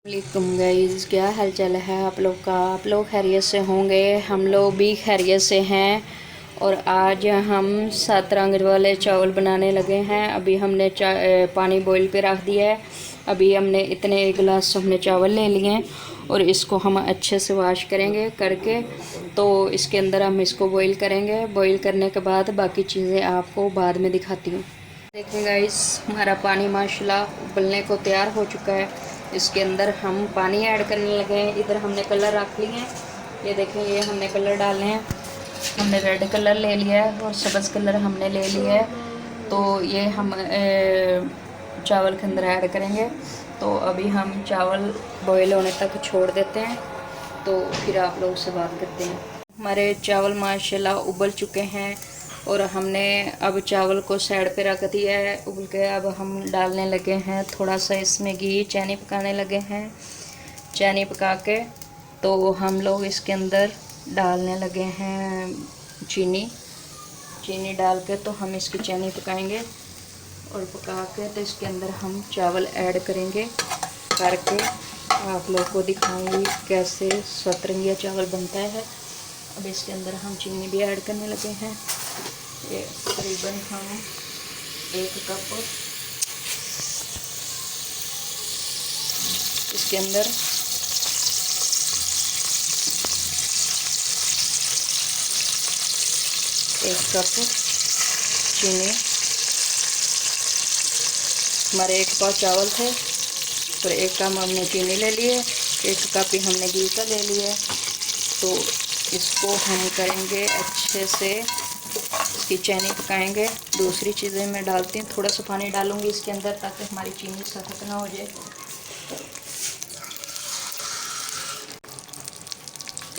वालेकुम गाइस, क्या हाल चाल है आप लोग का। आप लोग खैरियत से होंगे, हम लोग भी खैरियत से हैं। और आज हम 7 रंग वाले चावल बनाने लगे हैं। अभी हमने पानी बॉईल पे रख दिया है। अभी हमने इतने 1 गिलास हमने चावल ले लिए हैं और इसको हम अच्छे से वॉश करेंगे करके, तो इसके अंदर हम इसको बॉईल करेंगे। बॉईल करने के बाद बाकी चीज़ें आपको बाद में दिखाती हूँ। देखिए गाइस, हमारा पानी माशाल्लाह उबलने को तैयार हो चुका है। इसके अंदर हम पानी ऐड करने लगे हैं। इधर हमने कलर रख लिए हैं, ये देखें, ये हमने कलर डाले हैं। हमने रेड कलर ले लिया है और सब्ज़ कलर हमने ले लिया है। तो ये हम चावल के अंदर ऐड करेंगे। तो अभी हम चावल बॉईल होने तक छोड़ देते हैं, तो फिर आप लोग से बात करते हैं। हमारे चावल माशाल्लाह उबल चुके हैं और हमने अब चावल को साइड पे रख दिया है उबल के। अब हम डालने लगे हैं थोड़ा सा इसमें घी, चीनी पकाने लगे हैं। चीनी पका के तो हम लोग इसके अंदर डालने लगे हैं चीनी डाल के तो हम इसकी चीनी पकाएंगे और पका के तो इसके अंदर हम चावल ऐड करेंगे करके आप लोग को दिखाऊंगी कैसे सतरंगिया चावल बनता है। अब इसके अंदर हम चीनी भी ऐड करने लगे हैं। ये करीबन हम 1 कप इसके अंदर एक कप चीनी, हमारे 1 पाव चावल थे और 1 कप हमने चीनी ले लिए, 1 कप ही हमने घी का ले लिया। तो इसको हम करेंगे अच्छे से, इसकी चीनी पकाएंगे। दूसरी चीज़ें मैं डालती हूँ, थोड़ा सा पानी डालूंगी इसके अंदर ताकि हमारी चीनी सख्त ना हो जाए।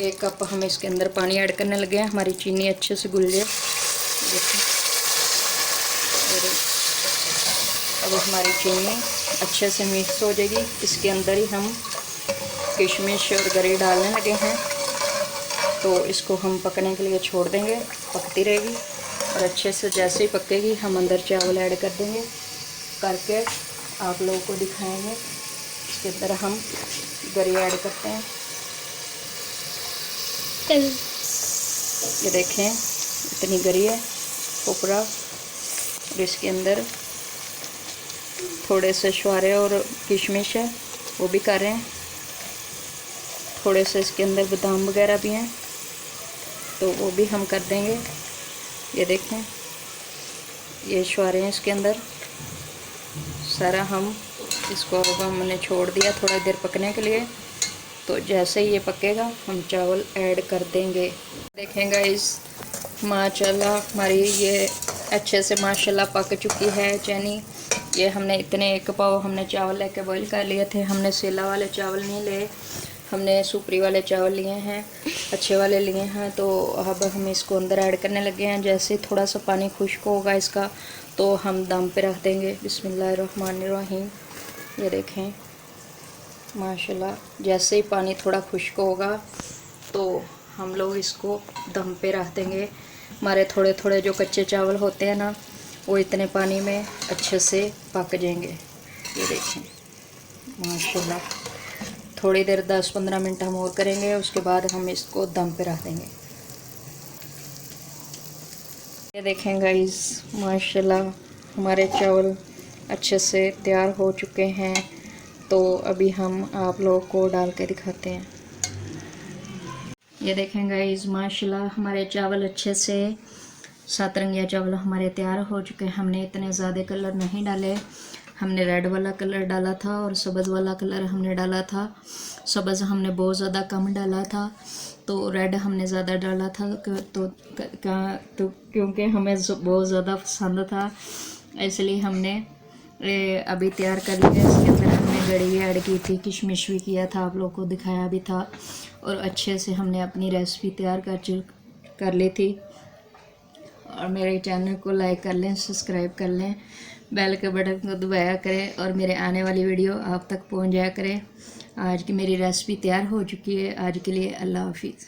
1 कप हम इसके अंदर पानी ऐड करने लगे हैं, हमारी चीनी अच्छे से घुल जाए। देखिए, और अब हमारी चीनी अच्छे से मिक्स हो जाएगी। इसके अंदर ही हम किशमिश और गरी डालने लगे हैं। तो इसको हम पकने के लिए छोड़ देंगे, पकती रहेगी और अच्छे से जैसे ही पकेगी हम अंदर चावल ऐड कर देंगे करके आप लोगों को दिखाएंगे। इसके अंदर हम गरी ऐड करते हैं। ये देखें, इतनी गरी है ऊपरा। और इसके अंदर थोड़े से छुहारे और किशमिश है, वो भी कर रहे हैं। थोड़े से इसके अंदर बादाम वगैरह भी हैं, तो वो भी हम कर देंगे। ये देखें, ये छुहारे हैं इसके अंदर सारा। हम इसको अब हमने छोड़ दिया थोड़ा देर पकने के लिए। तो जैसे ही ये पकेगा हम चावल ऐड कर देंगे। देखें गाइस, माशाल्लाह हमारी ये अच्छे से माशाल्लाह पक चुकी है चीनी। ये हमने इतने 1 पाव हमने चावल लेके बॉईल कर लिए थे। हमने सेला वाले चावल नहीं लिए, हमने सुपरी वाले चावल लिए हैं, अच्छे वाले लिए हैं। तो अब हम इसको अंदर ऐड करने लगे हैं। जैसे थोड़ा सा पानी खुश्क होगा इसका तो हम दम पे रख देंगे। बिस्मिल्लाहिर्रहमानिर्रहीम। ये देखें माशाल्लाह, जैसे ही पानी थोड़ा खुश्क होगा तो हम लोग इसको दम पे रख देंगे। हमारे थोड़े थोड़े जो कच्चे चावल होते हैं ना, वो इतने पानी में अच्छे से पक जाएंगे। ये देखें माशाल्लाह, थोड़ी देर 10-15 मिनट हम और करेंगे, उसके बाद हम इसको दम पे रख देंगे। ये देखें गाइस, माशाल्लाह हमारे चावल अच्छे से तैयार हो चुके हैं। तो अभी हम आप लोगों को डाल के दिखाते हैं। ये देखें गाइस, माशाल्लाह हमारे चावल अच्छे से सतरंगिया चावल हमारे तैयार हो चुके हैं। हमने इतने ज़्यादा कलर नहीं डाले, हमने रेड वाला कलर डाला था और सब्ज़ वाला कलर हमने डाला था। सब्ज़ हमने बहुत ज़्यादा कम डाला था, तो रेड हमने ज़्यादा डाला था। तो क्योंकि हमें बहुत ज़्यादा पसंद था, इसलिए हमने अभी तैयार कर लिया। इसके अंदर हमने गरी ऐड की थी, किशमिश भी किया था, आप लोग को दिखाया भी था। और अच्छे से हमने अपनी रेसिपी तैयार कर ली थी। और मेरे चैनल को लाइक कर लें, सब्सक्राइब कर लें, बेल के बटन को दबाया करें और मेरे आने वाली वीडियो आप तक पहुंच जाया करें। आज की मेरी रेसिपी तैयार हो चुकी है। आज के लिए अल्लाह हाफिज़।